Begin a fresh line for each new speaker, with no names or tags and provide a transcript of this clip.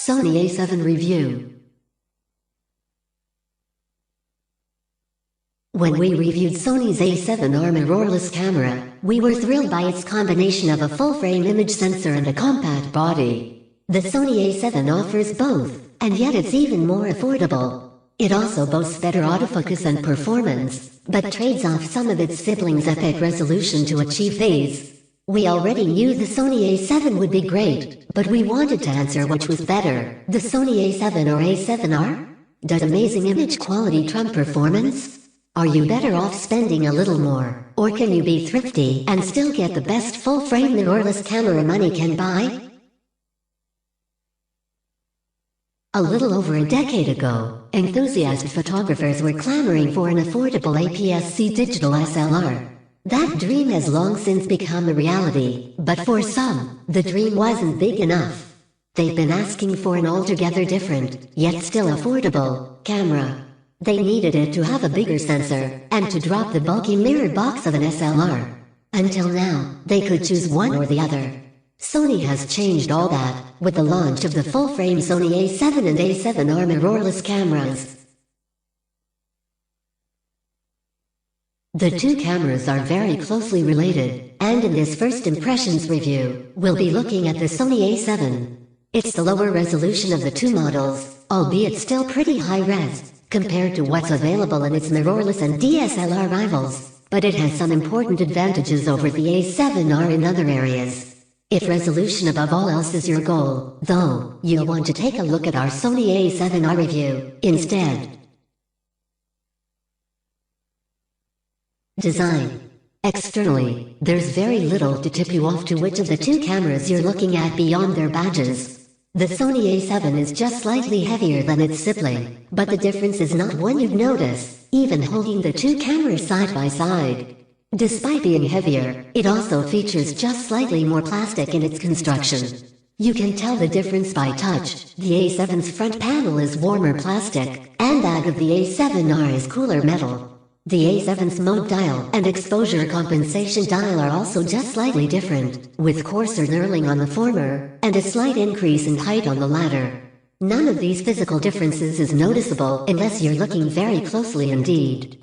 Sony A7 Review. When we reviewed Sony's A7R mirrorless camera, we were thrilled by its combination of a full-frame image sensor and a compact body. The Sony A7 offers both, and yet it's even more affordable. It also boasts better autofocus and performance, but trades off some of its siblings' epic resolution to achieve these. We already knew the Sony A7 would be great, but we wanted to answer which was better, the Sony A7 or A7R? Does amazing image quality trump performance? Are you better off spending a little more, or can you be thrifty and still get the best full-frame mirrorless camera money can buy? A little over a decade ago, enthusiast photographers were clamoring for an affordable APS-C digital SLR. That dream has long since become a reality, but for some, the dream wasn't big enough. They've been asking for an altogether different, yet still affordable, camera. They needed it to have a bigger sensor, and to drop the bulky mirror box of an SLR. Until now, they could choose one or the other. Sony has changed all that, with the launch of the full-frame Sony A7 and A7R mirrorless cameras. The two cameras are very closely related, and in this first impressions review, we'll be looking at the Sony A7. It's the lower resolution of the two models, albeit still pretty high-res, compared to what's available in its mirrorless and DSLR rivals, but it has some important advantages over the A7R in other areas. If resolution above all else is your goal, though, you'll want to take a look at our Sony A7R review instead. Design. Externally, there's very little to tip you off to which of the two cameras you're looking at beyond their badges. The Sony A7 is just slightly heavier than its sibling, but the difference is not one you'd notice, even holding the two cameras side by side. Despite being heavier, it also features just slightly more plastic in its construction. You can tell the difference by touch. The A7's front panel is warmer plastic, and that of the A7R is cooler metal. The A7's mode dial and exposure compensation dial are also just slightly different, with coarser knurling on the former, and a slight increase in height on the latter. None of these physical differences is noticeable unless you're looking very closely indeed.